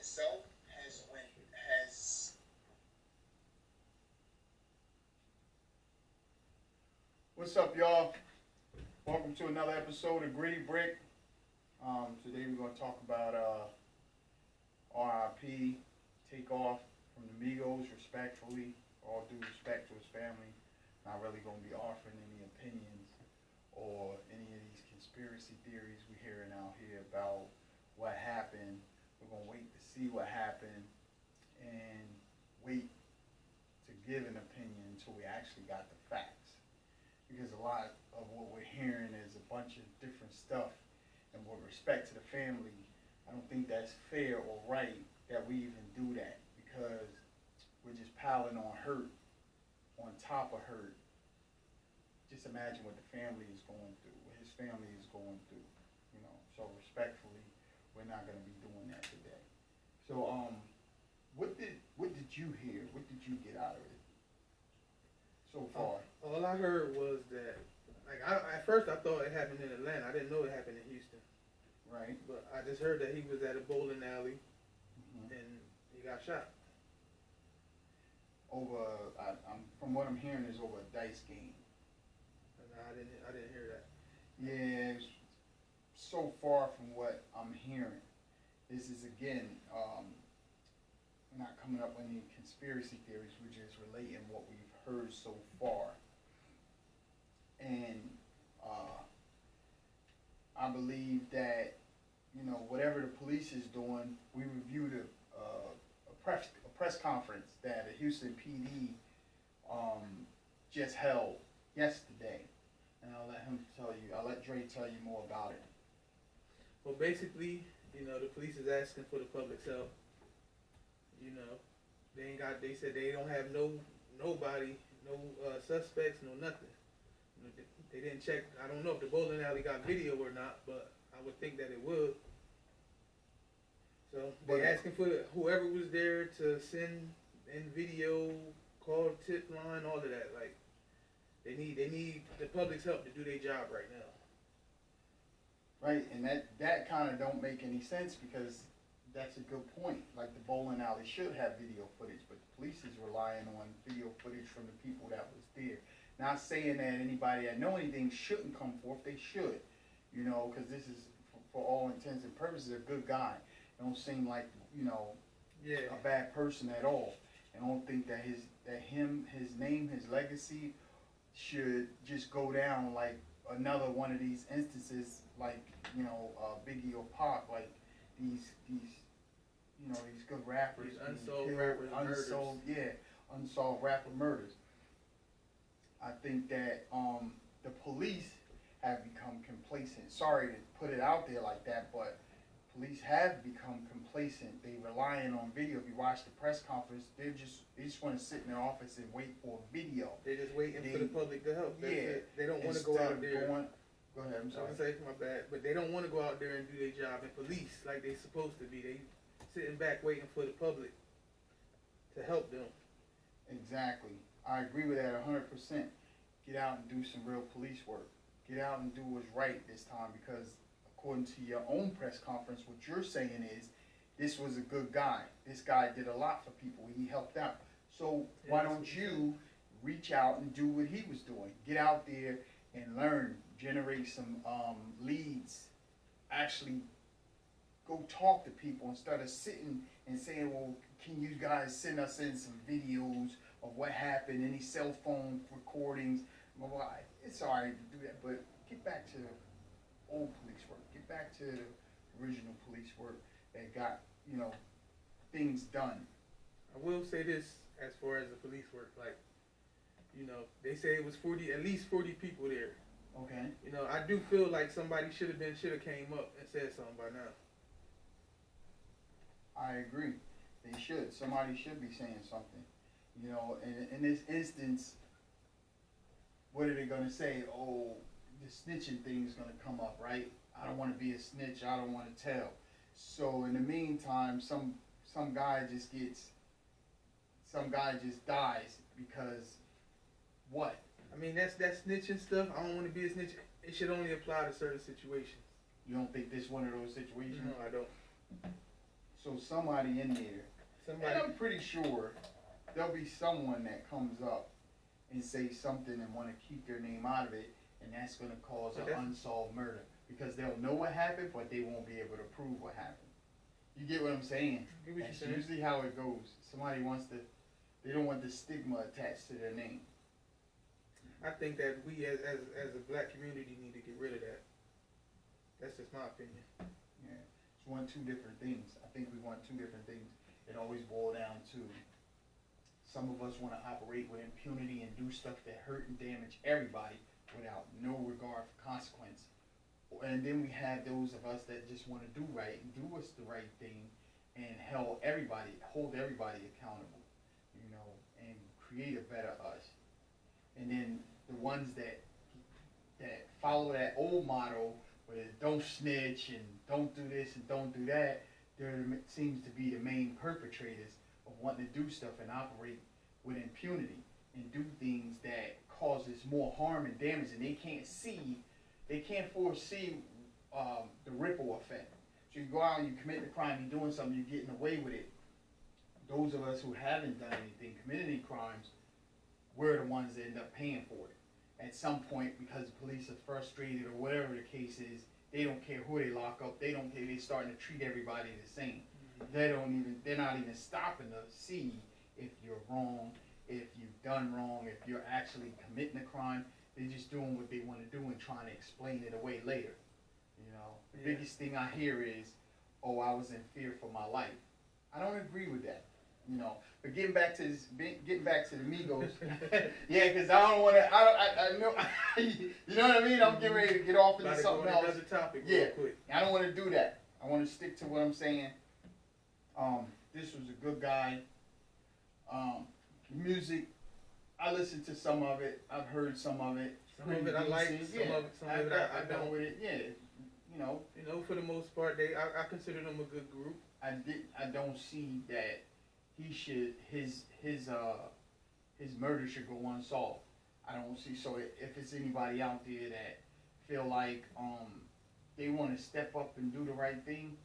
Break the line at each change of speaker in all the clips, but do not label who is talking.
itself has. What's up, y'all? Welcome to another episode of Gritty Brick. Today we're going to talk about RIP, Takeoff from the Migos, respectfully. All due respect to his family. Not really going to be offering any opinions or any of these conspiracy theories we're hearing out here about what happened. We're going to wait to see what happened and wait to give an opinion until we actually got the facts. Because a lot of what we're hearing is a bunch of different stuff. And with respect to the family, I don't think that's fair or right that we even do that, because we're just piling on hurt on top of hurt. Just imagine what the family is going through, what his family is going through, you know. So respectfully, we're not going to be doing that today. So what did you hear? What did you get out of it so far?
All I heard was that, at first I thought it happened in Atlanta. I didn't know it happened in Houston.
Right.
But I just heard that he was at a bowling alley and he got shot.
From what I'm hearing, is over a dice game.
No, I didn't hear that.
Yeah, it's so far from what I'm hearing. This is again, not coming up with any conspiracy theories. We're just relating what we've heard so far. And I believe that, you know, whatever the police is doing, we reviewed a press conference that the Houston PD just held yesterday, and I'll let Dre tell you more about it.
Well, basically, you know, the police is asking for the public's help. You know, they said they don't have nobody, suspects, no nothing. You know, they didn't check. I don't know if the bowling alley got video or not, but I would think that it would. So they asking for whoever was there to send in video, call tip line, all of that. Like they need the public's help to do their job right now.
Right, and that kind of don't make any sense, because that's a good point. Like, the bowling alley should have video footage, but the police is relying on video footage from the people that was there. Not saying that anybody that know anything shouldn't come forth. They should, you know, because this is, for all intents and purposes, a good guy. Don't seem like, you know, a bad person at all. And I don't think that his name, his legacy should just go down like another one of these instances, like, you know, Biggie or Pac, like these you know, these good rappers,
these unsolved rappers,
unsolved rapper murders. I think that the police have become complacent. Sorry to put it out there like that, but police have become complacent. They relying on video. If you watch the press conference, they just want to sit in their office and wait for video.
They're just waiting for the public to help. They don't want to go out there.
Go ahead, I'm sorry.
I was saying, my bad, but they don't want to go out there and do their job. And police, like they supposed to be, they sitting back waiting for the public to help them.
Exactly. I agree with that 100%. Get out and do some real police work. Get out and do what's right this time, because according to your own press conference, what you're saying is this was a good guy. This guy did a lot for people. He helped out. So why don't you reach out and do what he was doing? Get out there and learn, generate some leads. Actually go talk to people instead of sitting and saying, well, can you guys send us in some videos of what happened, any cell phone recordings? Well, it's all right to do that, but get back to old police work. Get back to the original police work that got, you know, things done.
I will say this as far as the police work, like, you know, they say it was at least 40 people there.
Okay.
You know, I do feel like somebody should have came up and said something by now.
I agree. They should. Somebody should be saying something. You know, in this instance, what are they going to say? Oh, the snitching thing is going to come up, right? I don't want to be a snitch. I don't want to tell. So in the meantime, some guy just dies because what?
I mean, that snitching stuff. I don't want to be a snitch. It should only apply to certain situations.
You don't think this one of those situations?
No, I don't.
So somebody in there, and I'm pretty sure there'll be someone that comes up and say something and want to keep their name out of it, and that's going to cause an unsolved murder because they'll know what happened, but they won't be able to prove what happened. You get what I'm saying? That's usually how it goes. Somebody wants to, they don't want the stigma attached to their name.
I think that we as a black community need to get rid of that. That's just my opinion.
Yeah, it's two different things. I think we want two different things. It always boils down to some of us want to operate with impunity and do stuff that hurt and damage everybody without no regard for consequence. And then we have those of us that just want to do right and do what's the right thing and hold everybody accountable, you know, and create a better us. And then the ones that follow that old motto where don't snitch and don't do this and don't do that, there seems to be the main perpetrators of wanting to do stuff and operate with impunity and do things that causes more harm and damage, and they can't foresee the ripple effect. So you go out and you commit the crime, you're doing something, you're getting away with it. Those of us who haven't done anything, committed any crimes, we're the ones that end up paying for it. At some point, because the police are frustrated or whatever the case is, they don't care who they lock up. They don't care. They're starting to treat everybody the same. They're not even stopping to see if you're wrong, if you've done wrong, if you're actually committing a crime. They're just doing what they want to do and trying to explain it away later. You know, the biggest thing I hear is, "Oh, I was in fear for my life." I don't agree with that. You know, but getting back to the Migos, yeah, because I don't want to. I know, you know what I mean. I'm getting ready to get off into something else.
Another topic,
yeah,
real quick.
I don't want to do that. I want to stick to what I'm saying. This was a good guy. Music, I listened to some of it. I've heard some of it.
Some of it I like. Some of it I don't.
With it, yeah. You know,
for the most part, I consider them a good group.
I don't see that his murder should go unsolved. I don't see. So if it's anybody out there that feel like they want to step up and do the right thing,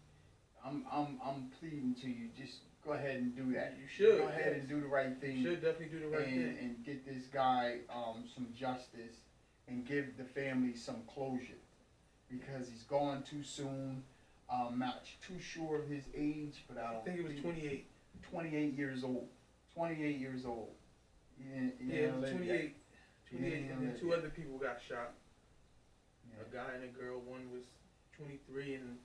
I'm pleading to you, just go ahead and do that.
You should
go ahead and do the right thing.
You should definitely do the right thing
and get this guy some justice and give the family some closure, because he's gone too soon. I'm not too sure of his age, but I
think it was 28.
28 years old. 28 years old.
Yeah, 28. 28, and then two other people got shot. Yeah. A guy and a girl. One was 23 and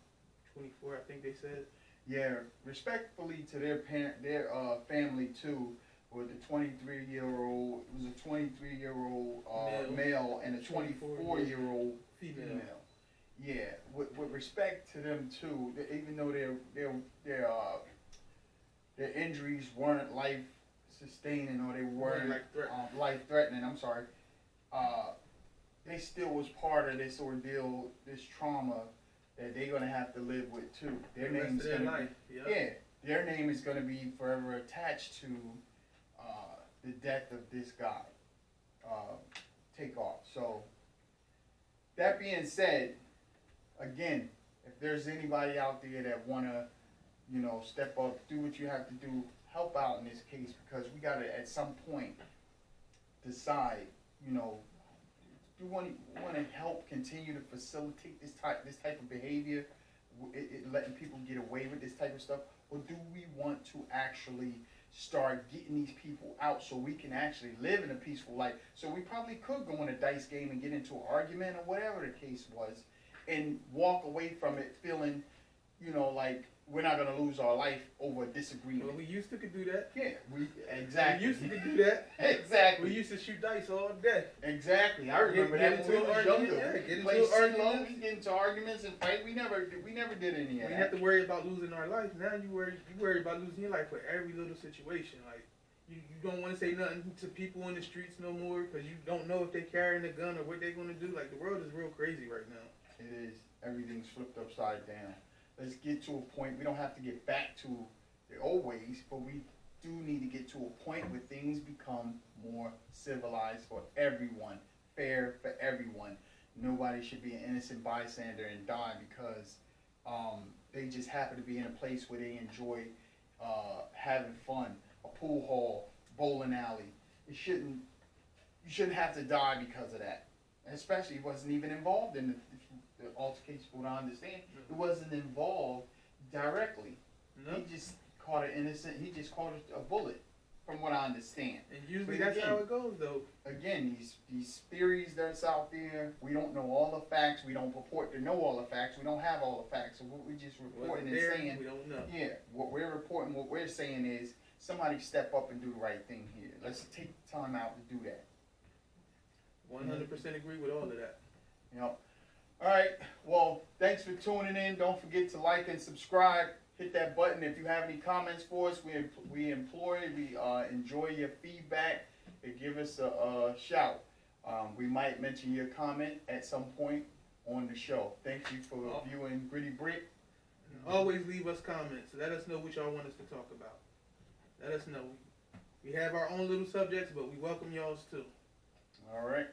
24, I think they said.
Yeah, respectfully to their family too. With the 23-year-old, it was a 23-year-old male and a 24-year-old female. Yeah, with respect to them too, even though their injuries weren't life-sustaining or they weren't life-threatening. I'm sorry. They still was part of this ordeal, this trauma that they're gonna have to live with too. Their name's gonna be, their name is gonna be forever attached to the death of this guy, Takeoff. So that being said, again, if there's anybody out there that wanna, step up, do what you have to do, help out in this case, because we gotta at some point decide, do we want to help continue to facilitate this type of behavior, letting people get away with this type of stuff, or do we want to actually start getting these people out so we can actually live in a peaceful life? So we probably could go in a dice game and get into an argument or whatever the case was, and walk away from it feeling, like we're not going to lose our life over a disagreement.
Well, we used to could do that.
Yeah, exactly.
We used to could do that.
Exactly.
We used to shoot dice all day.
Exactly. I remember that when we was younger.
Get into
we get into arguments and fight. We never did any of that.
We didn't have to worry about losing our life. Now you worry about losing your life for every little situation. Like you don't want to say nothing to people in the streets no more because you don't know if they're carrying a gun or what they're going to do. Like the world is real crazy right now.
It is. Everything's flipped upside down. Let's get to a point. We don't have to get back to the old ways, but we do need to get to a point where things become more civilized for everyone, fair for everyone. Nobody should be an innocent bystander and die because They just happen to be in a place where they enjoy having fun, a pool hall, bowling alley. You shouldn't have to die because of that. Especially, it wasn't even involved in the altercation. From what I understand, it wasn't involved directly.
No.
He just caught an innocent. He just caught a bullet, from what I understand.
And usually
But
that's
again,
how it goes, though.
Again, these theories that's out there, we don't know all the facts. We don't purport to know all the facts. We don't have all the facts. So what we just reporting and saying,
we don't know.
yeah, what we're reporting, what we're saying is somebody step up and do the right thing here. Let's take the time out to do that.
100% agree with all of that.
Yep. All right. Well, thanks for tuning in. Don't forget to like and subscribe. Hit that button if you have any comments for us. We enjoy your feedback. Give us a shout. We might mention your comment at some point on the show. Thank you for viewing Gritty Brick.
Always leave us comments. Let us know what y'all want us to talk about. Let us know. We have our own little subjects, but we welcome y'all's too.
All right.